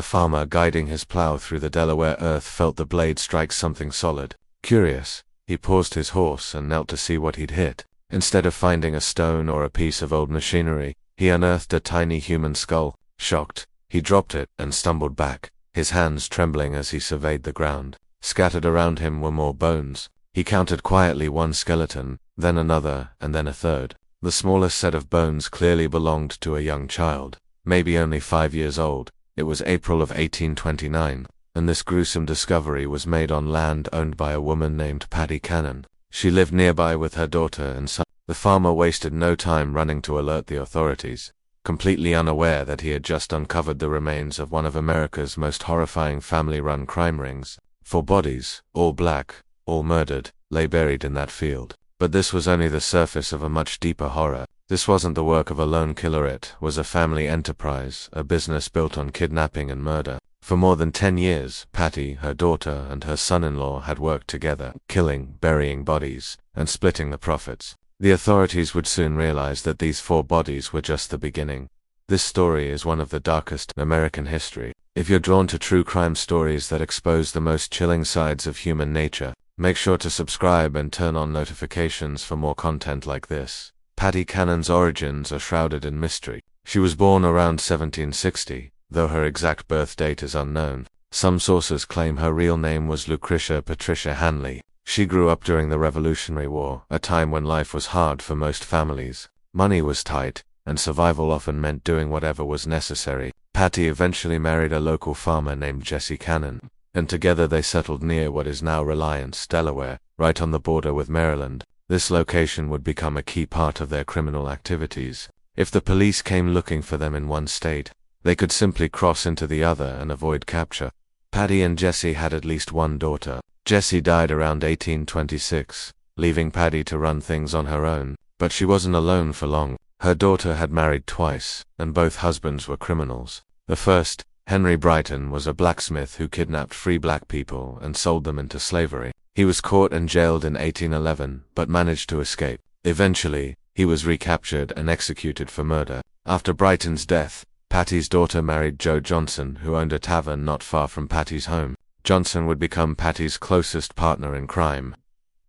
The farmer guiding his plow through the Delaware earth felt the blade strike something solid. Curious, he paused his horse and knelt to see what he'd hit. Instead of finding a stone or a piece of old machinery, he unearthed a tiny human skull. Shocked, he dropped it and stumbled back, his hands trembling as he surveyed the ground. Scattered around him were more bones. He counted quietly one skeleton, then another, and then a third. The smallest set of bones clearly belonged to a young child, maybe only 5 years old. It was April of 1829, and this gruesome discovery was made on land owned by a woman named Patty Cannon. She lived nearby with her daughter and son. The farmer wasted no time running to alert the authorities, completely unaware that he had just uncovered the remains of one of America's most horrifying family-run crime rings. 4 bodies, all black, all murdered, lay buried in that field. But this was only the surface of a much deeper horror. This wasn't the work of a lone killer, it was a family enterprise, a business built on kidnapping and murder. For more than 10 years, Patty, her daughter, and her son-in-law had worked together, killing, burying bodies, and splitting the profits. The authorities would soon realize that these 4 bodies were just the beginning. This story is one of the darkest in American history. If you're drawn to true crime stories that expose the most chilling sides of human nature, make sure to subscribe and turn on notifications for more content like this. Patty Cannon's origins are shrouded in mystery. She was born around 1760, though her exact birth date is unknown. Some sources claim her real name was Lucretia Patricia Hanley. She grew up during the Revolutionary War, a time when life was hard for most families. Money was tight, and survival often meant doing whatever was necessary. Patty eventually married a local farmer named Jesse Cannon, and together they settled near what is now Reliance, Delaware, right on the border with Maryland. This location would become a key part of their criminal activities. If the police came looking for them in one state, they could simply cross into the other and avoid capture. Patty and Jesse had at least one daughter. Jesse died around 1826, leaving Patty to run things on her own. But she wasn't alone for long. Her daughter had married twice, and both husbands were criminals. The first, Henry Brighton, was a blacksmith who kidnapped free black people and sold them into slavery. He was caught and jailed in 1811, but managed to escape. Eventually, he was recaptured and executed for murder. After Brighton's death, Patty's daughter married Joe Johnson, who owned a tavern not far from Patty's home. Johnson would become Patty's closest partner in crime,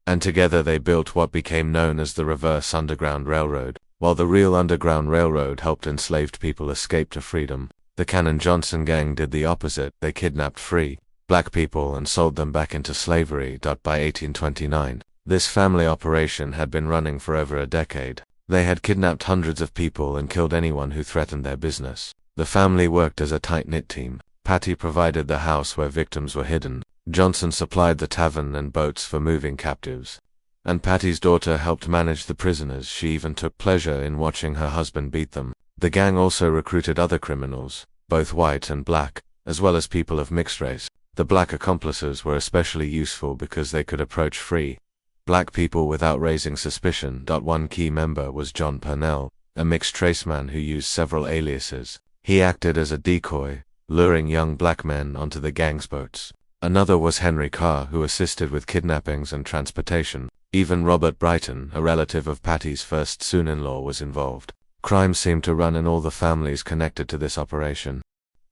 and together they built what became known as the Reverse Underground Railroad. While the real Underground Railroad helped enslaved people escape to freedom, the Cannon-Johnson gang did the opposite. They kidnapped free black people and sold them back into slavery. By 1829, this family operation had been running for over a decade. They had kidnapped hundreds of people and killed anyone who threatened their business. The family worked as a tight-knit team. Patty provided the house where victims were hidden. Johnson supplied the tavern and boats for moving captives. And Patty's daughter helped manage the prisoners. She even took pleasure in watching her husband beat them. The gang also recruited other criminals, both white and black, as well as people of mixed race. The black accomplices were especially useful because they could approach free black people without raising suspicion. One key member was John Purnell, a mixed-race man who used several aliases. He acted as a decoy, luring young black men onto the gang's boats. Another was Henry Carr, who assisted with kidnappings and transportation. Even Robert Brighton, a relative of Patty's first son-in-law, was involved. Crime seemed to run in all the families connected to this operation.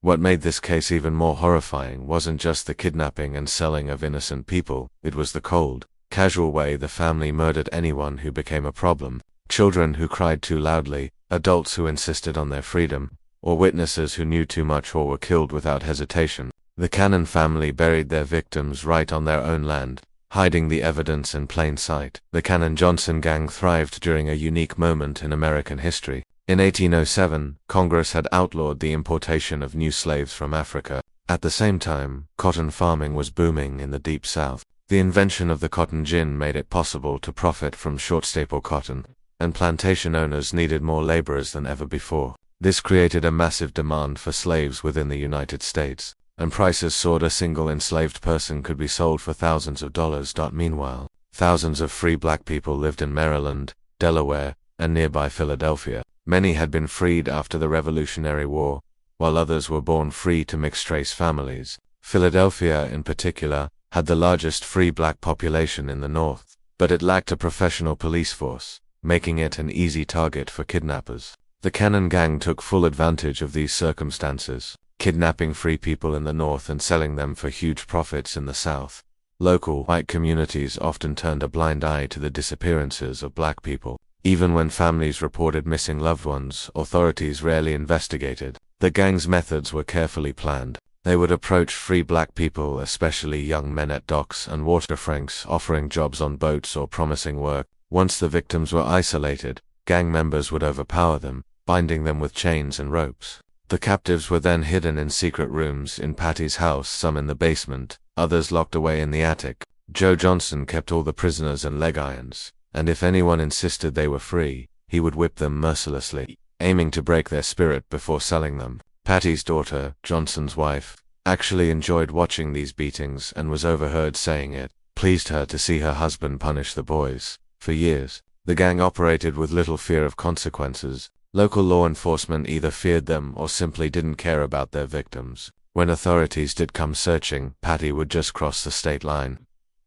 What made this case even more horrifying wasn't just the kidnapping and selling of innocent people, it was the cold, casual way the family murdered anyone who became a problem. Children who cried too loudly, adults who insisted on their freedom, or witnesses who knew too much or were killed without hesitation. The Cannon family buried their victims right on their own land, hiding the evidence in plain sight. The Cannon-Johnson gang thrived during a unique moment in American history. In 1807, Congress had outlawed the importation of new slaves from Africa. At the same time, cotton farming was booming in the Deep South. The invention of the cotton gin made it possible to profit from short-staple cotton, and plantation owners needed more laborers than ever before. This created a massive demand for slaves within the United States, and prices soared. A single enslaved person could be sold for thousands of dollars. Meanwhile, thousands of free black people lived in Maryland, Delaware, and nearby Philadelphia. Many had been freed after the Revolutionary War, while others were born free to mixed-race families. Philadelphia, in particular, had the largest free black population in the North, but it lacked a professional police force, making it an easy target for kidnappers. The Cannon gang took full advantage of these circumstances. kidnapping free people in the North and selling them for huge profits in the South. Local white communities often turned a blind eye to the disappearances of black people. Even when families reported missing loved ones, authorities rarely investigated. The gang's methods were carefully planned. They would approach free black people, especially young men at docks and waterfronts, offering jobs on boats or promising work. Once the victims were isolated, gang members would overpower them, binding them with chains and ropes. The captives were then hidden in secret rooms in Patty's house, some in the basement, others locked away in the attic. Joe Johnson kept all the prisoners in leg irons, and if anyone insisted they were free, he would whip them mercilessly, aiming to break their spirit before selling them. Patty's daughter, Johnson's wife, actually enjoyed watching these beatings and was overheard saying it pleased her to see her husband punish the boys. For years, the gang operated with little fear of consequences. Local law enforcement either feared them or simply didn't care about their victims. When authorities did come searching, Patty would just cross the state line.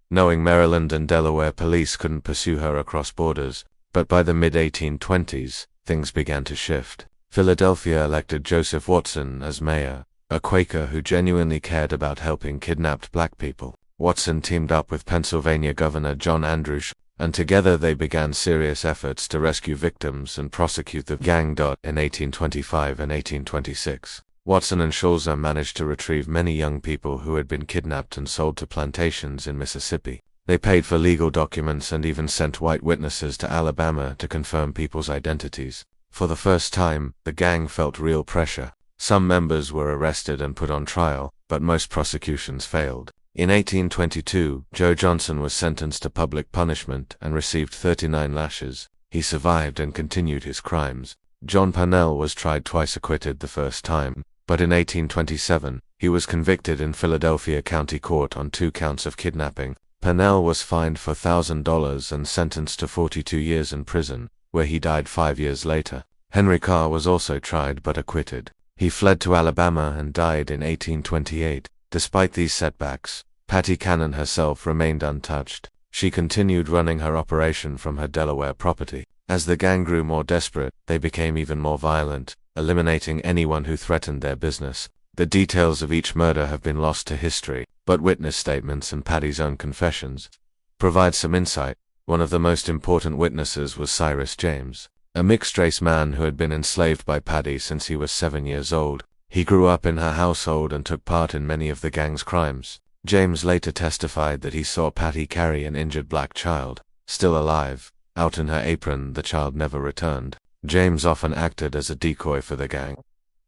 Knowing Maryland and Delaware police couldn't pursue her across borders, but by the mid-1820s, things began to shift. Philadelphia elected Joseph Watson as mayor, a Quaker who genuinely cared about helping kidnapped black people. Watson teamed up with Pennsylvania Governor John Andrews, and together they began serious efforts to rescue victims and prosecute the gang. In 1825 and 1826, Watson and Schulze managed to retrieve many young people who had been kidnapped and sold to plantations in Mississippi. They paid for legal documents and even sent white witnesses to Alabama to confirm people's identities. For the first time, the gang felt real pressure. Some members were arrested and put on trial, but most prosecutions failed. In 1822, Joe Johnson was sentenced to public punishment and received 39 lashes. He survived and continued his crimes. John Purnell was tried twice, acquitted the first time, but in 1827, he was convicted in Philadelphia County Court on 2 counts of kidnapping. Purnell was fined for $1,000 and sentenced to 42 years in prison, where he died 5 years later. Henry Carr was also tried but acquitted. He fled to Alabama and died in 1828. Despite these setbacks, Patty Cannon herself remained untouched. She continued running her operation from her Delaware property. As the gang grew more desperate, they became even more violent, eliminating anyone who threatened their business. The details of each murder have been lost to history, but witness statements and Patty's own confessions provide some insight. One of the most important witnesses was Cyrus James, a mixed-race man who had been enslaved by Patty since he was 7 years old. He grew up in her household and took part in many of the gang's crimes. James later testified that he saw Patty carry an injured black child, still alive, out in her apron. The child never returned. James often acted as a decoy for the gang,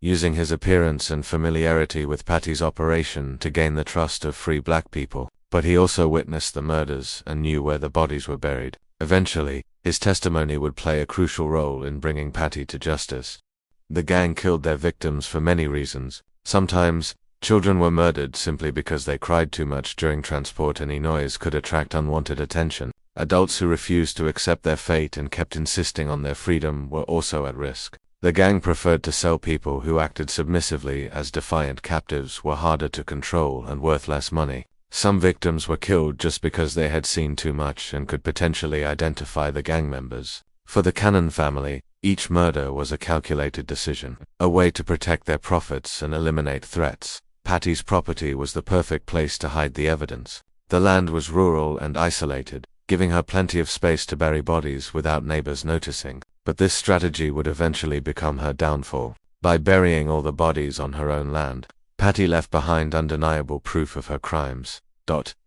using his appearance and familiarity with Patty's operation to gain the trust of free black people. But he also witnessed the murders and knew where the bodies were buried. Eventually, his testimony would play a crucial role in bringing Patty to justice. The gang killed their victims for many reasons. Sometimes, children were murdered simply because they cried too much during transport. Any noise could attract unwanted attention. Adults who refused to accept their fate and kept insisting on their freedom were also at risk. The gang preferred to sell people who acted submissively, as defiant captives were harder to control and worth less money. Some victims were killed just because they had seen too much and could potentially identify the gang members. For the Cannon family, each murder was a calculated decision, a way to protect their profits and eliminate threats. Patty's property was the perfect place to hide the evidence. The land was rural and isolated, giving her plenty of space to bury bodies without neighbors noticing. But this strategy would eventually become her downfall. By burying all the bodies on her own land, Patty left behind undeniable proof of her crimes.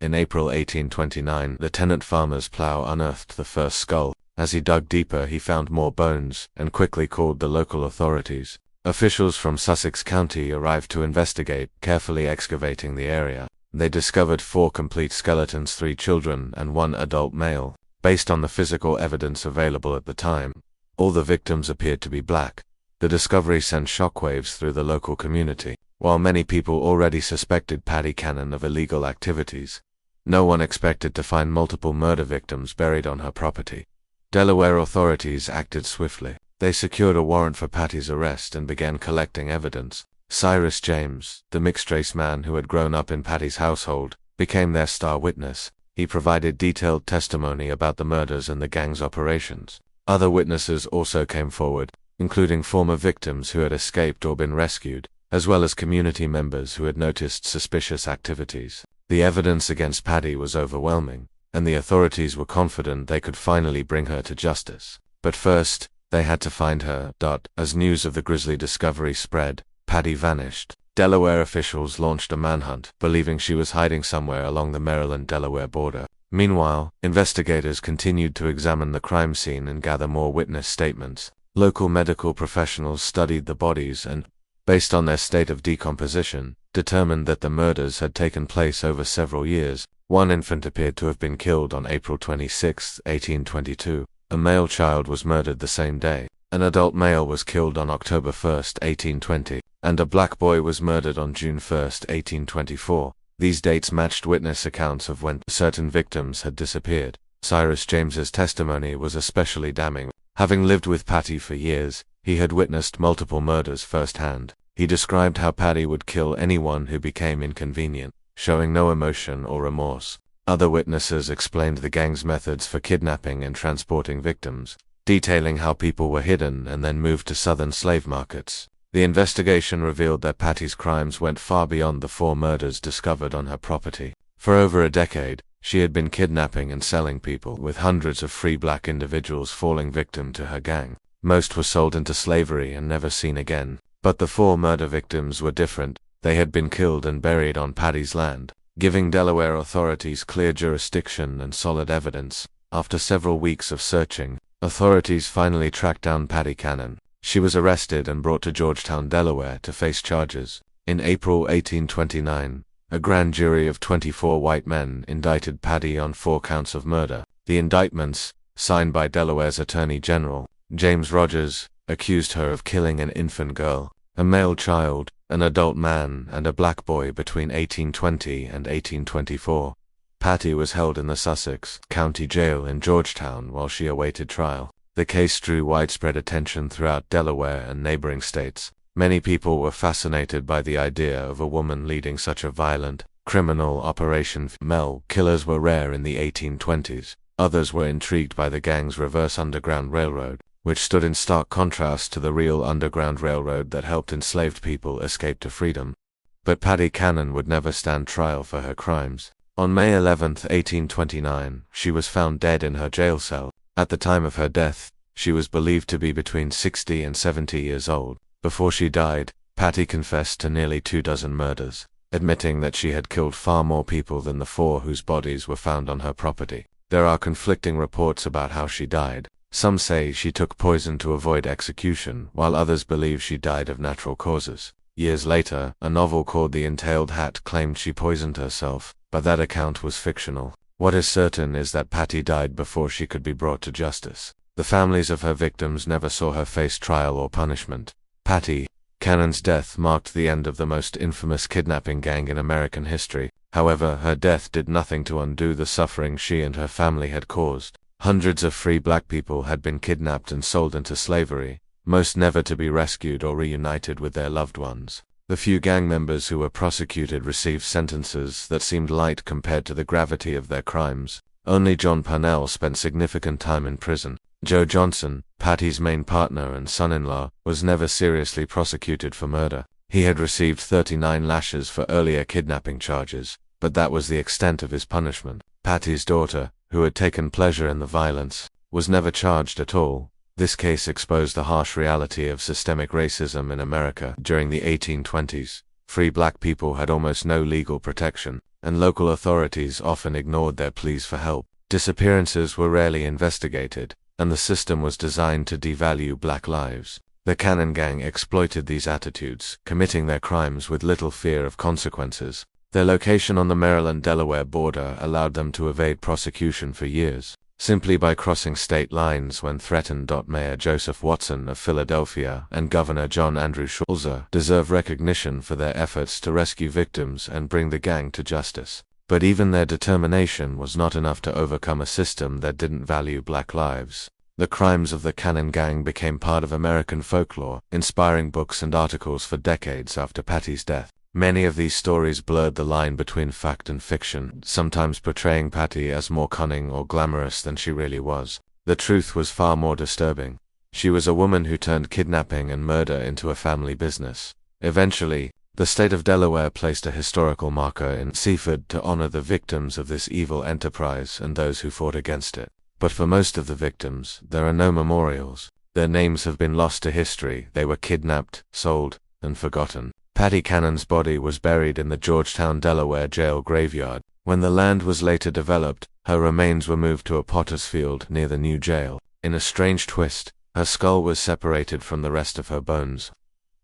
In April 1829, Lieutenant Farmer's plow unearthed the first skull. As he dug deeper, he found more bones and quickly called the local authorities. Officials from Sussex County arrived to investigate, carefully excavating the area. They discovered 4 complete skeletons, 3 children and 1 adult male. Based on the physical evidence available at the time, all the victims appeared to be black. The discovery sent shockwaves through the local community. While many people already suspected Patty Cannon of illegal activities, no one expected to find multiple murder victims buried on her property. Delaware authorities acted swiftly. They secured a warrant for Patty's arrest and began collecting evidence. Cyrus James, the mixed-race man who had grown up in Patty's household, became their star witness. He provided detailed testimony about the murders and the gang's operations. Other witnesses also came forward, including former victims who had escaped or been rescued. as well as community members who had noticed suspicious activities. The evidence against Patty was overwhelming, and the authorities were confident they could finally bring her to justice. But first, they had to find her. As news of the grisly discovery spread, Patty vanished. Delaware officials launched a manhunt, believing she was hiding somewhere along the Maryland-Delaware border. Meanwhile, investigators continued to examine the crime scene and gather more witness statements. Local medical professionals studied the bodies and, based on their state of decomposition, determined that the murders had taken place over several years. One infant appeared to have been killed on April 26, 1822. A male child was murdered the same day. An adult male was killed on October 1, 1820, and a black boy was murdered on June 1, 1824. These dates matched witness accounts of when certain victims had disappeared. Cyrus James's testimony was especially damning. Having lived with Patty for years, he had witnessed multiple murders firsthand. He described how Patty would kill anyone who became inconvenient, showing no emotion or remorse. Other witnesses explained the gang's methods for kidnapping and transporting victims, detailing how people were hidden and then moved to southern slave markets. The investigation revealed that Patty's crimes went far beyond the 4 murders discovered on her property. For over a decade, she had been kidnapping and selling people, with hundreds of free black individuals falling victim to her gang. Most were sold into slavery and never seen again. But the 4 murder victims were different. They had been killed and buried on Patty's land, giving Delaware authorities clear jurisdiction and solid evidence. After several weeks of searching, authorities finally tracked down Patty Cannon. She was arrested and brought to Georgetown, Delaware to face charges. In April 1829, a grand jury of 24 white men indicted Patty on 4 counts of murder. The indictments, signed by Delaware's Attorney General, James Rogers, accused her of killing an infant girl, a male child, an adult man, and a black boy between 1820 and 1824. Patty was held in the Sussex County Jail in Georgetown while she awaited trial. The case drew widespread attention throughout Delaware and neighboring states. Many people were fascinated by the idea of a woman leading such a violent, criminal operation. Female killers were rare in the 1820s. Others were intrigued by the gang's reverse underground railroad, which stood in stark contrast to the real underground railroad that helped enslaved people escape to freedom. But Patty Cannon would never stand trial for her crimes. On May 11, 1829, she was found dead in her jail cell. At the time of her death, she was believed to be between 60 and 70 years old. Before she died, Patty confessed to nearly 24 murders, admitting that she had killed far more people than the 4 whose bodies were found on her property. There are conflicting reports about how she died. Some say she took poison to avoid execution, while others believe she died of natural causes. Years later, a novel called The Entailed Hat claimed she poisoned herself, but that account was fictional. What is certain is that Patty died before she could be brought to justice. The families of her victims never saw her face trial or punishment. Patty Cannon's death marked the end of the most infamous kidnapping gang in American history. However, her death did nothing to undo the suffering she and her family had caused. Hundreds of free black people had been kidnapped and sold into slavery, most never to be rescued or reunited with their loved ones. The few gang members who were prosecuted received sentences that seemed light compared to the gravity of their crimes. Only John Parnell spent significant time in prison. Joe Johnson, Patty's main partner and son-in-law, was never seriously prosecuted for murder. He had received 39 lashes for earlier kidnapping charges, but that was the extent of his punishment. Patty's daughter, who had taken pleasure in the violence, was never charged at all. This case exposed the harsh reality of systemic racism in America during the 1820s. Free black people had almost no legal protection, and local authorities often ignored their pleas for help. Disappearances were rarely investigated, and the system was designed to devalue black lives. The Cannon Gang exploited these attitudes, committing their crimes with little fear of consequences. Their location on the Maryland-Delaware border allowed them to evade prosecution for years, simply by crossing state lines when threatened. Mayor Joseph Watson of Philadelphia and Governor John Andrew Schulze deserve recognition for their efforts to rescue victims and bring the gang to justice. But even their determination was not enough to overcome a system that didn't value black lives. The crimes of the Cannon Gang became part of American folklore, inspiring books and articles for decades after Patty's death. Many of these stories blurred the line between fact and fiction, sometimes portraying Patty as more cunning or glamorous than she really was. The truth was far more disturbing. She was a woman who turned kidnapping and murder into a family business. Eventually, the state of Delaware placed a historical marker in Seaford to honor the victims of this evil enterprise and those who fought against it. But for most of the victims, there are no memorials. Their names have been lost to history. They were kidnapped, sold, and forgotten. Patty Cannon's body was buried in the Georgetown, Delaware jail graveyard. When the land was later developed, her remains were moved to a potter's field near the new jail. In a strange twist, her skull was separated from the rest of her bones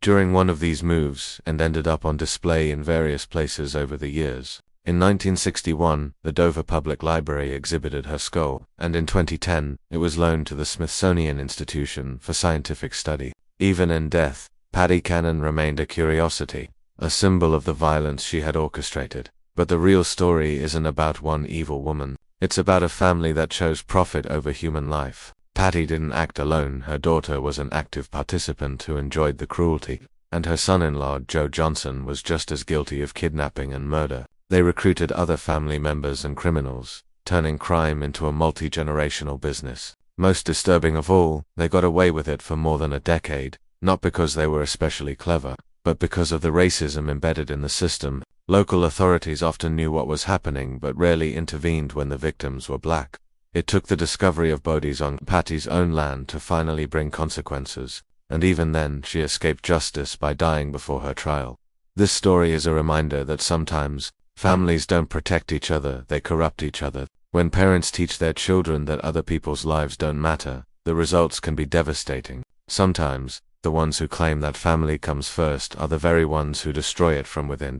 during one of these moves and ended up on display in various places over the years. In 1961, the Dover Public Library exhibited her skull, and in 2010, it was loaned to the Smithsonian Institution for Scientific Study. Even in death, Patty Cannon remained a curiosity, a symbol of the violence she had orchestrated. But the real story isn't about one evil woman. It's about a family that chose profit over human life. Patty didn't act alone. Her daughter was an active participant who enjoyed the cruelty, and her son-in-law, Joe Johnson, was just as guilty of kidnapping and murder. They recruited other family members and criminals, turning crime into a multi-generational business. Most disturbing of all, they got away with it for more than a decade, not because they were especially clever, but because of the racism embedded in the system. Local authorities often knew what was happening but rarely intervened when the victims were black. It took the discovery of bodies on Patty's own land to finally bring consequences, and even then she escaped justice by dying before her trial. This story is a reminder that sometimes, families don't protect each other, they corrupt each other. When parents teach their children that other people's lives don't matter, the results can be devastating. Sometimes, the ones who claim that family comes first are the very ones who destroy it from within.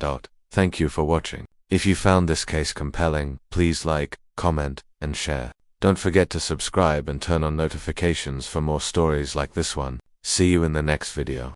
Thank you for watching. If you found this case compelling, please like, comment, and share. Don't forget to subscribe and turn on notifications for more stories like this one. See you in the next video.